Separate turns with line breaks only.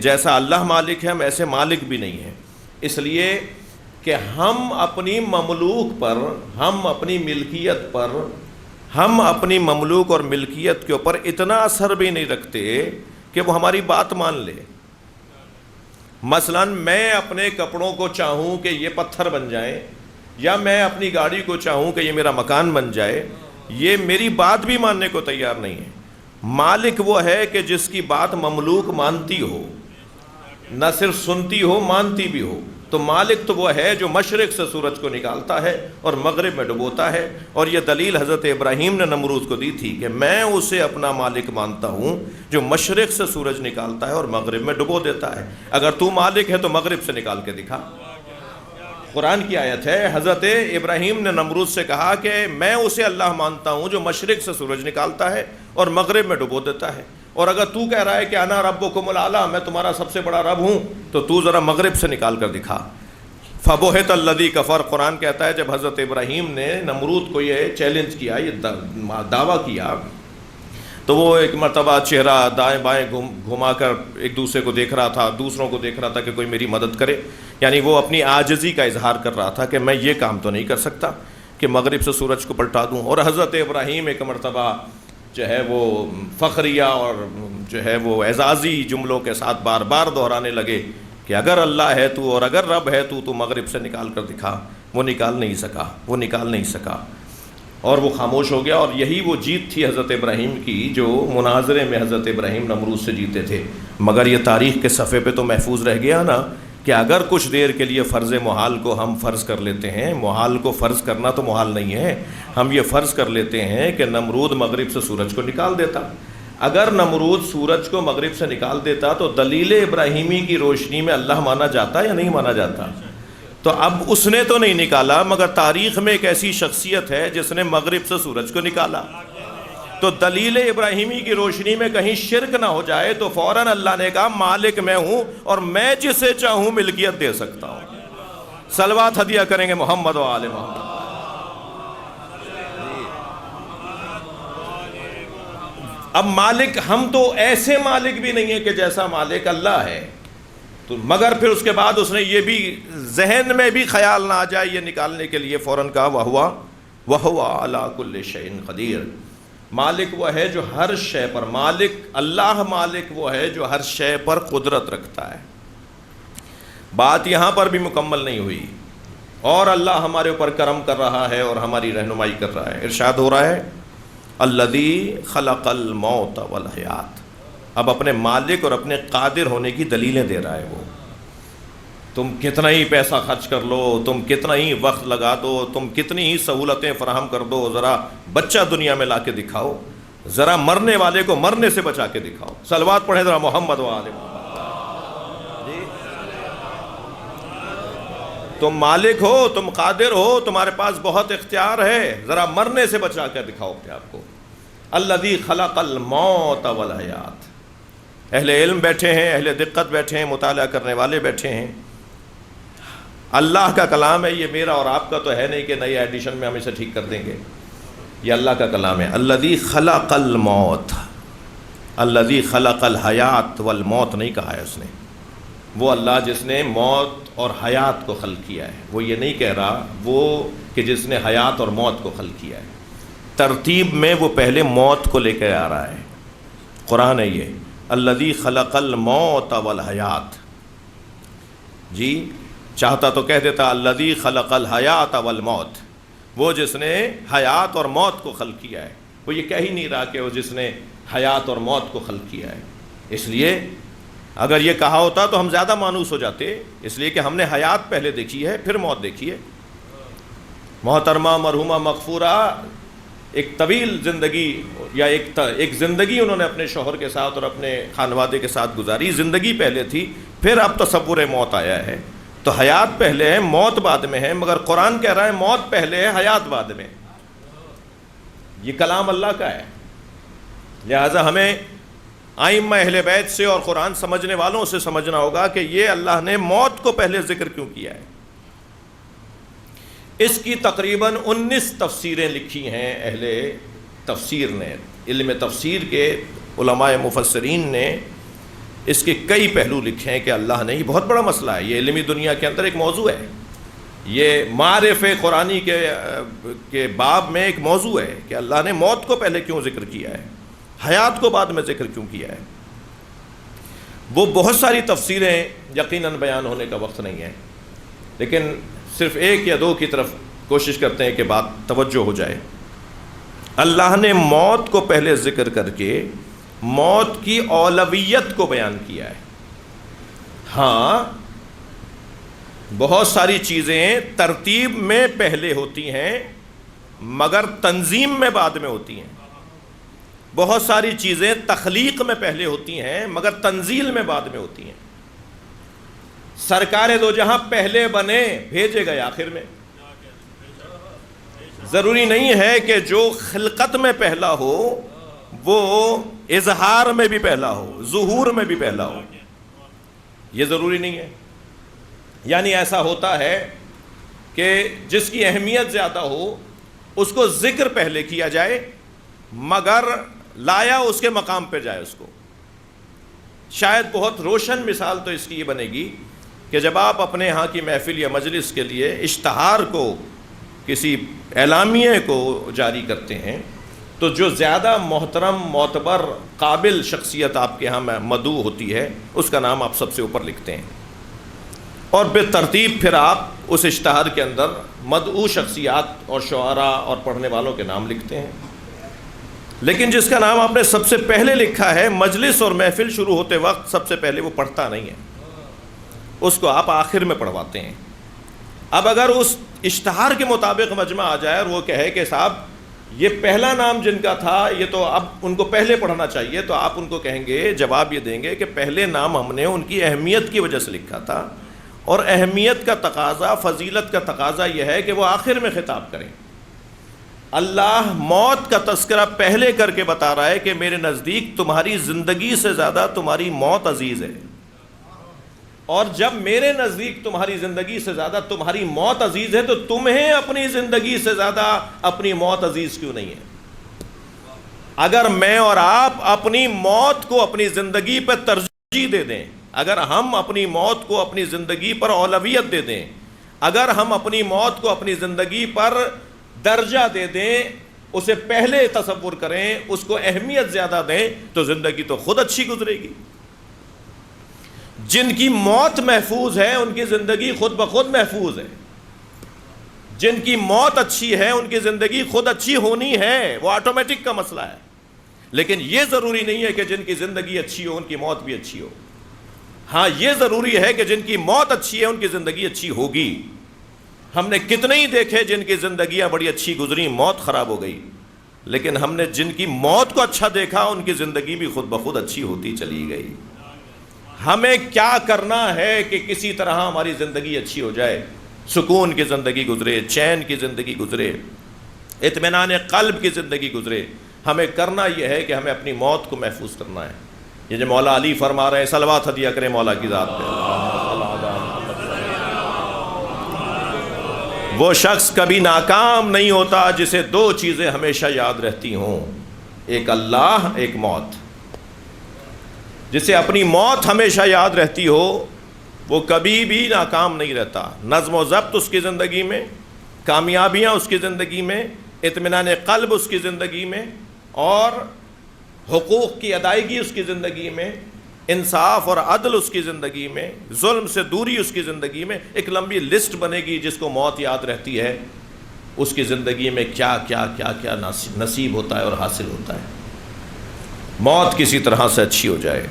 جیسا اللہ مالک ہے ہم ایسے مالک بھی نہیں ہیں، اس لیے کہ ہم اپنی مملوک پر، ہم اپنی ملکیت پر، ہم اپنی مملوک اور ملکیت کے اوپر اتنا اثر بھی نہیں رکھتے کہ وہ ہماری بات مان لے۔ مثلا میں اپنے کپڑوں کو چاہوں کہ یہ پتھر بن جائیں، یا میں اپنی گاڑی کو چاہوں کہ یہ میرا مکان بن جائے، یہ میری بات بھی ماننے کو تیار نہیں ہے۔ مالک وہ ہے کہ جس کی بات مملوک مانتی ہو، نہ صرف سنتی ہو، مانتی بھی ہو۔ تو مالک تو وہ ہے جو مشرق سے سورج کو نکالتا ہے اور مغرب میں ڈبوتا ہے، اور یہ دلیل حضرت ابراہیم نے نمرود کو دی تھی کہ میں اسے اپنا مالک مانتا ہوں جو مشرق سے سورج نکالتا ہے اور مغرب میں ڈبو دیتا ہے۔ اگر تو مالک ہے تو مغرب سے نکال کے دکھا۔ قرآن کی آیت ہے، حضرت ابراہیم نے نمرود سے کہا کہ میں اسے اللہ مانتا ہوں جو مشرق سے سورج نکالتا ہے اور مغرب میں ڈبو دیتا ہے، اور اگر تو کہہ رہا ہے کہ انا ربکم الاعلی، میں تمہارا سب سے بڑا رب ہوں، تو ذرا مغرب سے نکال کر دکھا۔ فبہت الذی کفر، قرآن کہتا ہے جب حضرت ابراہیم نے نمرود کو یہ چیلنج کیا، یہ دعویٰ کیا، تو وہ ایک مرتبہ چہرہ دائیں بائیں گھما کر ایک دوسرے کو دیکھ رہا تھا، دوسروں کو دیکھ رہا تھا کہ کوئی میری مدد کرے، یعنی وہ اپنی عاجزی کا اظہار کر رہا تھا کہ میں یہ کام تو نہیں کر سکتا کہ مغرب سے سورج کو پلٹا دوں۔ اور حضرت ابراہیم ایک مرتبہ جو ہے وہ فخریہ اور جو ہے وہ اعزازی جملوں کے ساتھ بار بار دہرانے لگے کہ اگر اللہ ہے تو، اور اگر رب ہے تو مغرب سے نکال کر دکھا۔ وہ نکال نہیں سکا اور وہ خاموش ہو گیا۔ اور یہی وہ جیت تھی حضرت ابراہیم کی جو مناظرے میں حضرت ابراہیم نمرود سے جیتے تھے۔ مگر یہ تاریخ کے صفحے پہ تو محفوظ رہ گیا نا کہ اگر کچھ دیر کے لیے فرض محال کو ہم فرض کر لیتے ہیں، محال کو فرض کرنا تو محال نہیں ہے، ہم یہ فرض کر لیتے ہیں کہ نمرود مغرب سے سورج کو نکال دیتا۔ اگر نمرود سورج کو مغرب سے نکال دیتا تو دلیل ابراہیمی کی روشنی میں اللہ مانا جاتا یا نہیں مانا جاتا؟ تو اب اس نے تو نہیں نکالا، مگر تاریخ میں ایک ایسی شخصیت ہے جس نے مغرب سے سورج کو نکالا۔ تو دلیل ابراہیمی کی روشنی میں کہیں شرک نہ ہو جائے تو فوراً اللہ نے کہا مالک میں ہوں اور میں جسے چاہوں ملکیت دے سکتا ہوں۔ صلوات ہدیہ کریں گے محمد و آل محمد۔ اب مالک ہم تو ایسے مالک بھی نہیں ہے کہ جیسا مالک اللہ ہے، تو مگر پھر اس کے بعد اس نے یہ بھی ذہن میں بھی خیال نہ آ جائے یہ نکالنے کے لیے فوراً کہا وَهُوَ عَلَىٰ كُلِّ شَيْءٍ قَدِيرٌ۔ مالک وہ ہے جو ہر شے پر، اللہ مالک وہ ہے جو ہر شے پر قدرت رکھتا ہے۔ بات یہاں پر بھی مکمل نہیں ہوئی، اور اللہ ہمارے اوپر کرم کر رہا ہے اور ہماری رہنمائی کر رہا ہے۔ ارشاد ہو رہا ہے الذی خلق الموت والحیات، اب اپنے مالک اور اپنے قادر ہونے کی دلیلیں دے رہا ہے وہ۔ تم کتنا ہی پیسہ خرچ کر لو، تم کتنا ہی وقت لگا دو، تم کتنی ہی سہولتیں فراہم کر دو، ذرا بچہ دنیا میں لا کے دکھاؤ، ذرا مرنے والے کو مرنے سے بچا کے دکھاؤ۔ صلوات پڑھیں ذرا محمد و آل محمد۔ جی تم مالک ہو، تم قادر ہو، تمہارے پاس بہت اختیار ہے، ذرا مرنے سے بچا کے دکھاؤ اپنے آپ کو۔ الذی خلق الموت والحیات۔ اہل علم بیٹھے ہیں، اہل دقت بیٹھے ہیں، مطالعہ کرنے والے بیٹھے ہیں۔ اللہ کا کلام ہے، یہ میرا اور آپ کا تو ہے نہیں کہ نئی ایڈیشن میں ہم اسے ٹھیک کر دیں گے، یہ اللہ کا کلام ہے۔ الذی خلق الموت، الذی خلق الحیات والموت نہیں کہا ہے اس نے، وہ اللہ جس نے موت اور حیات کو خلق کیا ہے، وہ یہ نہیں کہہ رہا وہ کہ جس نے حیات اور موت کو خلق کیا ہے۔ ترتیب میں وہ پہلے موت کو لے کے آ رہا ہے، قرآن ہے یہ الذی خلق الموت والحیات۔ جی چاہتا تو کہہ دیتا الذی خلق الحیات والموت، وہ جس نے حیات اور موت کو خلق کیا ہے۔ وہ یہ کہہ ہی نہیں رہا کہ وہ جس نے حیات اور موت کو خلق کیا ہے، اس لیے اگر یہ کہا ہوتا تو ہم زیادہ مانوس ہو جاتے، اس لیے کہ ہم نے حیات پہلے دیکھی ہے پھر موت دیکھی ہے۔ محترمہ مرحومہ مغفورہ ایک طویل زندگی یا ایک زندگی انہوں نے اپنے شوہر کے ساتھ اور اپنے خانوادے کے ساتھ گزاری، زندگی پہلے تھی، پھر اب تصور موت آیا ہے، تو حیات پہلے ہے موت بعد میں ہے، مگر قرآن کہہ رہا ہے موت پہلے ہے حیات بعد میں۔ یہ کلام اللہ کا ہے، لہذا ہمیں ائمہ اہل بیت سے اور قرآن سمجھنے والوں سے سمجھنا ہوگا کہ یہ اللہ نے موت کو پہلے ذکر کیوں کیا ہے۔ اس کی تقریباً 19 تفسیریں لکھی ہیں اہل تفسیر نے، علم تفسیر کے علماء مفسرین نے اس کے کئی پہلو لکھے ہیں کہ اللہ نے، یہ بہت بڑا مسئلہ ہے، یہ علمی دنیا کے اندر ایک موضوع ہے، یہ معارف قرآنی کے باب میں ایک موضوع ہے کہ اللہ نے موت کو پہلے کیوں ذکر کیا ہے، حیات کو بعد میں ذکر کیوں کیا ہے۔ وہ بہت ساری تفسیریں یقیناً بیان ہونے کا وقت نہیں ہے، لیکن صرف ایک یا دو کی طرف کوشش کرتے ہیں کہ بات توجہ ہو جائے۔ اللہ نے موت کو پہلے ذکر کر کے موت کی اولویت کو بیان کیا ہے۔ ہاں، بہت ساری چیزیں ترتیب میں پہلے ہوتی ہیں مگر تنظیم میں بعد میں ہوتی ہیں، بہت ساری چیزیں تخلیق میں پہلے ہوتی ہیں مگر تنزیل میں بعد میں ہوتی ہیں۔ سرکار دو جہاں پہلے بنے، بھیجے گئے آخر میں۔ ضروری نہیں ہے کہ جو خلقت میں پہلا ہو وہ اظہار میں بھی پہلا ہو، ظہور میں بھی پہلا ہو، یہ ضروری نہیں ہے۔ یعنی ایسا ہوتا ہے کہ جس کی اہمیت زیادہ ہو اس کو ذکر پہلے کیا جائے مگر لایا اس کے مقام پہ جائے اس کو۔ شاید بہت روشن مثال تو اس کی یہ بنے گی کہ جب آپ اپنے ہاں کی محفل یا مجلس کے لیے اشتہار کو، کسی اعلامیے کو جاری کرتے ہیں تو جو زیادہ محترم، معتبر، قابل شخصیت آپ کے ہاں مدعو ہوتی ہے اس کا نام آپ سب سے اوپر لکھتے ہیں، اور بے ترتیب پھر آپ اس اشتہار کے اندر مدعو شخصیات اور شعراء اور پڑھنے والوں کے نام لکھتے ہیں۔ لیکن جس کا نام آپ نے سب سے پہلے لکھا ہے، مجلس اور محفل شروع ہوتے وقت سب سے پہلے وہ پڑھتا نہیں ہے، اس کو آپ آخر میں پڑھواتے ہیں۔ اب اگر اس اشتہار کے مطابق مجمع آ جائے اور وہ کہے کہ صاحب یہ پہلا نام جن کا تھا یہ تو اب ان کو پہلے پڑھنا چاہیے، تو آپ ان کو کہیں گے، جواب یہ دیں گے کہ پہلے نام ہم نے ان کی اہمیت کی وجہ سے لکھا تھا، اور اہمیت کا تقاضا، فضیلت کا تقاضا یہ ہے کہ وہ آخر میں خطاب کریں۔ اللہ موت کا تذکرہ پہلے کر کے بتا رہا ہے کہ میرے نزدیک تمہاری زندگی سے زیادہ تمہاری موت عزیز ہے، اور جب میرے نزدیک تمہاری زندگی سے زیادہ تمہاری موت عزیز ہے تو تمہیں اپنی زندگی سے زیادہ اپنی موت عزیز کیوں نہیں ہے؟ اگر میں اور آپ اپنی موت کو اپنی زندگی پہ ترجیح دے دیں، اگر ہم اپنی موت کو اپنی زندگی پر اولویت دے دیں، اگر ہم اپنی موت کو اپنی زندگی پر درجہ دے دیں، اسے پہلے تصور کریں، اس کو اہمیت زیادہ دیں، تو زندگی تو خود اچھی گزرے گی۔ جن کی موت محفوظ ہے ان کی زندگی خود بخود محفوظ ہے، جن کی موت اچھی ہے ان کی زندگی خود اچھی ہونی ہے، وہ آٹومیٹک کا مسئلہ ہے۔ لیکن یہ ضروری نہیں ہے کہ جن کی زندگی اچھی ہو ان کی موت بھی اچھی ہو۔ ہاں، یہ ضروری ہے کہ جن کی موت اچھی ہے ان کی زندگی اچھی ہوگی۔ ہم نے کتنے ہی دیکھے جن کی زندگیاں بڑی اچھی گزری، موت خراب ہو گئی، لیکن ہم نے جن کی موت کو اچھا دیکھا ان کی زندگی بھی خود بخود اچھی ہوتی چلی گئی۔ ہمیں کیا کرنا ہے کہ کسی طرح ہماری زندگی اچھی ہو جائے، سکون کی زندگی گزرے، چین کی زندگی گزرے، اطمینان قلب کی زندگی گزرے۔ ہمیں کرنا یہ ہے کہ ہمیں اپنی موت کو محفوظ کرنا ہے۔ یہ جو مولا علی فرما رہے ہیں، صلوات ہدیہ کریں مولا کی ذات پہ۔ وہ شخص کبھی ناکام نہیں ہوتا جسے دو چیزیں ہمیشہ یاد رہتی ہوں، ایک اللہ، ایک موت۔ جسے اپنی موت ہمیشہ یاد رہتی ہو وہ کبھی بھی ناکام نہیں رہتا۔ نظم و ضبط اس کی زندگی میں، کامیابیاں اس کی زندگی میں، اطمینان قلب اس کی زندگی میں، اور حقوق کی ادائیگی اس کی زندگی میں، انصاف اور عدل اس کی زندگی میں، ظلم سے دوری اس کی زندگی میں۔ ایک لمبی لسٹ بنے گی جس کو موت یاد رہتی ہے، اس کی زندگی میں کیا کیا کیا کیا نصیب ہوتا ہے اور حاصل ہوتا ہے۔ موت کسی طرح سے اچھی ہو جائے۔